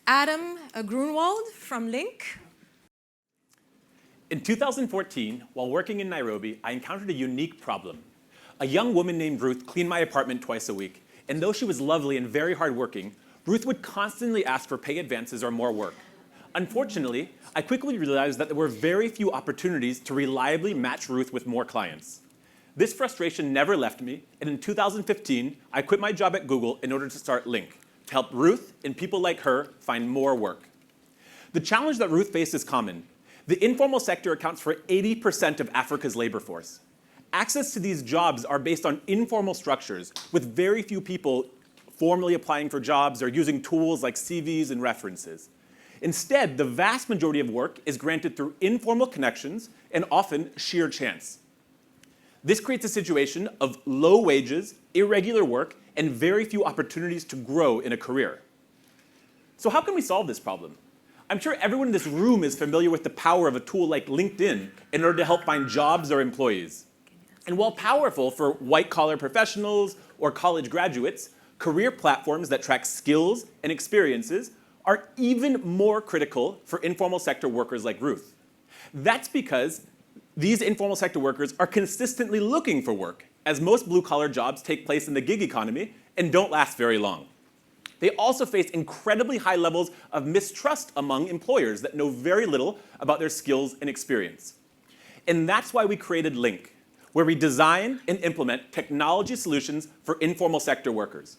Adam Grunewald from Lynk. In 2014, while working in Nairobi, I encountered a unique problem. A young woman named Ruth cleaned my apartment twice a week, and though she was lovely and very hardworking, Ruth would constantly ask for pay advances or more work. Unfortunately, I quickly realized that there were very few opportunities to reliably match Ruth with more clients. This frustration never left me, and in 2015, I quit my job at Google in order to start Lynk, to help Ruth and people like her find more work. The challenge that Ruth faced is common. The informal sector accounts for 80% of Africa's labor force. Access to these jobs are based on informal structures, with very few people formally applying for jobs or using tools like CVs and references. Instead, the vast majority of work is granted through informal connections and often sheer chance. This creates a situation of low wages, irregular work, and very few opportunities to grow in a career. So how can we solve this problem? I'm sure everyone in this room is familiar with the power of a tool like LinkedIn in order to help find jobs or employees. And while powerful for white-collar professionals or college graduates, career platforms that track skills and experiences are even more critical for informal sector workers like Ruth. That's because these informal sector workers are consistently looking for work, as most blue-collar jobs take place in the gig economy and don't last very long. They also face incredibly high levels of mistrust among employers that know very little about their skills and experience. And that's why we created Lynk, where we design and implement technology solutions for informal sector workers.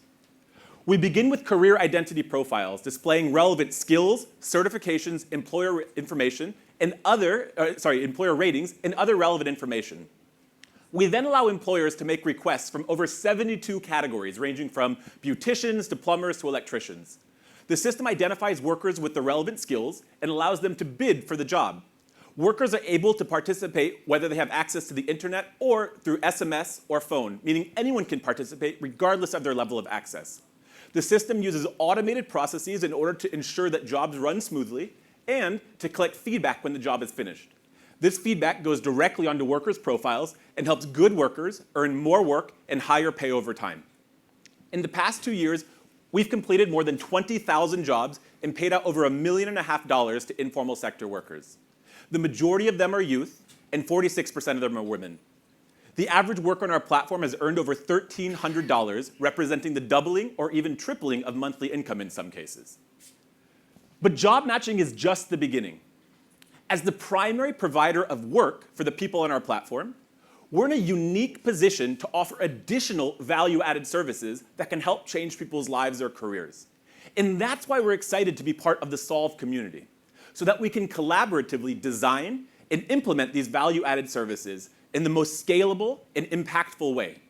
We begin with career identity profiles displaying relevant skills, certifications, employer information, and employer ratings and other relevant information. We then allow employers to make requests from over 72 categories, ranging from beauticians to plumbers to electricians. The system identifies workers with the relevant skills and allows them to bid for the job. Workers are able to participate whether they have access to the internet or through SMS or phone, meaning anyone can participate regardless of their level of access. The system uses automated processes in order to ensure that jobs run smoothly and to collect feedback when the job is finished. This feedback goes directly onto workers' profiles and helps good workers earn more work and higher pay over time. In the past 2 years, we've completed more than 20,000 jobs and paid out over $1.5 million to informal sector workers. The majority of them are youth, and 46% of them are women. The average worker on our platform has earned over $1,300, representing the doubling or even tripling of monthly income in some cases. But job matching is just the beginning. As the primary provider of work for the people on our platform, we're in a unique position to offer additional value-added services that can help change people's lives or careers. And that's why we're excited to be part of the Solve community, so that we can collaboratively design and implement these value-added services in the most scalable and impactful way.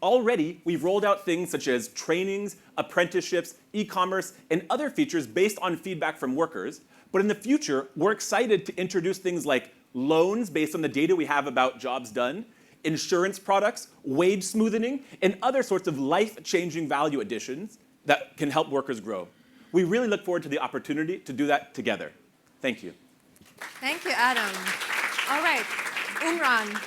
Already, we've rolled out things such as trainings, apprenticeships, e-commerce, and other features based on feedback from workers. But in the future, we're excited to introduce things like loans based on the data we have about jobs done, insurance products, wage smoothing, and other sorts of life-changing value additions that can help workers grow. We really look forward to the opportunity to do that together. Thank you. Thank you, Adam. All right, Umran.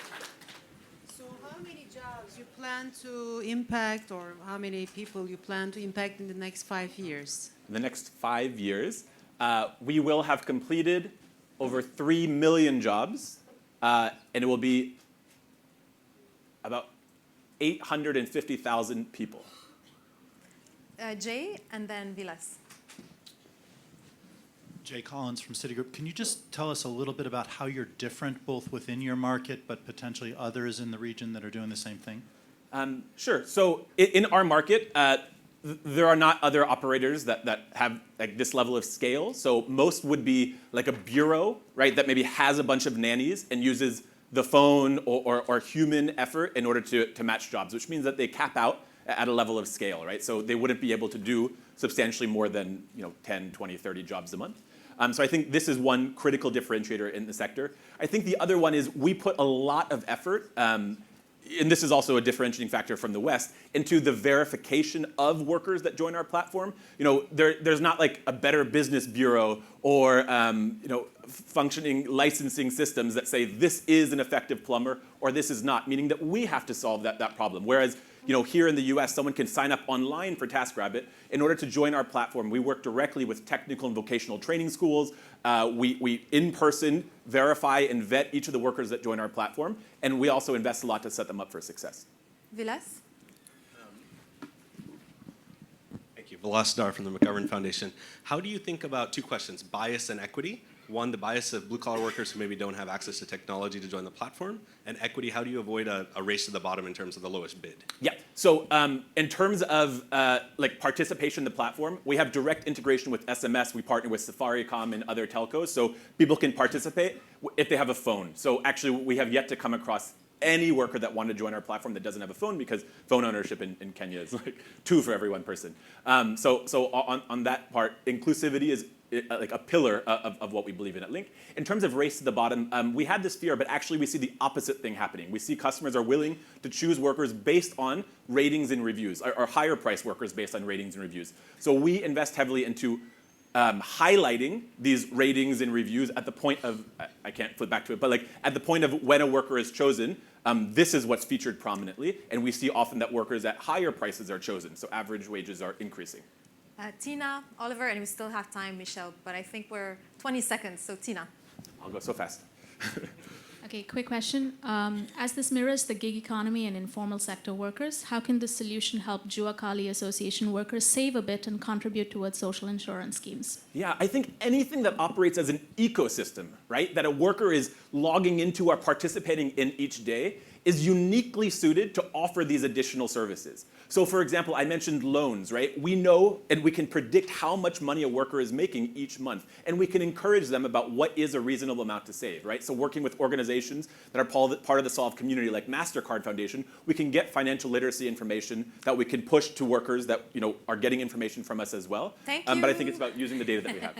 So how many jobs you plan to impact, or how many people you plan to impact in the next 5 years? In the next 5 years, we will have completed over 3 million jobs, and it will be about 850,000 people. Jay, and then Vilas. Jay Collins from Citigroup. Can you just tell us a little bit about how you're different both within your market but potentially others in the region that are doing the same thing? Sure. So in our market, there are not other operators that have like this level of scale. So most would be like a bureau, right, that maybe has a bunch of nannies and uses the phone or human effort in order to match jobs, which means that they cap out at a level of scale, right? So they wouldn't be able to do substantially more than 10, 20, 30 jobs a month. So I think this is one critical differentiator in the sector. I think the other one is we put a lot of effort, and this is also a differentiating factor from the West, into the verification of workers that join our platform. There's not like a Better Business Bureau or functioning licensing systems that say this is an effective plumber or this is not, meaning that we have to solve that problem. Whereas here in the US, someone can sign up online for TaskRabbit. In order to join our platform, we work directly with technical and vocational training schools. We in person verify and vet each of the workers that join our platform. And we also invest a lot to set them up for success. Vilas? Thank you. Vilas Dar from the McGovern Foundation. How do you think about two questions, bias and equity? One, the bias of blue-collar workers who maybe don't have access to technology to join the platform. And equity, how do you avoid a race to the bottom in terms of the lowest bid? Yeah, so in terms of participation in the platform, we have direct integration with SMS. We partner with Safaricom and other telcos, so people can participate if they have a phone. So actually, we have yet to come across any worker that wanted to join our platform that doesn't have a phone, because phone ownership in Kenya is like 2 for every 1 person. So on that part, inclusivity is like a pillar of what we believe in at Lynk. In terms of race to the bottom, we had this fear, but actually we see the opposite thing happening. We see customers are willing to choose workers based on ratings and reviews, or higher price workers based on ratings and reviews. So we invest heavily into highlighting these ratings and reviews at the point of, I can't flip back to it, but like at the point of when a worker is chosen, this is what's featured prominently. And we see often that workers at higher prices are chosen. So average wages are increasing. Tina, Oliver, and we still have time, Michelle, but I think we're 20 seconds, so Tina. I'll go so fast. Okay, quick question. As this mirrors the gig economy and informal sector workers, how can this solution help Jua Kali Association workers save a bit and contribute towards social insurance schemes? Yeah, I think anything that operates as an ecosystem, right, that a worker is logging into or participating in each day is uniquely suited to offer these additional services. So for example, I mentioned loans, right? We know and we can predict how much money a worker is making each month, and we can encourage them about what is a reasonable amount to save, right? So working with organizations that are part of the Solve community, like MasterCard Foundation, we can get financial literacy information that we can push to workers that are getting information from us as well. Thank But I think you. it's about using the data that we have.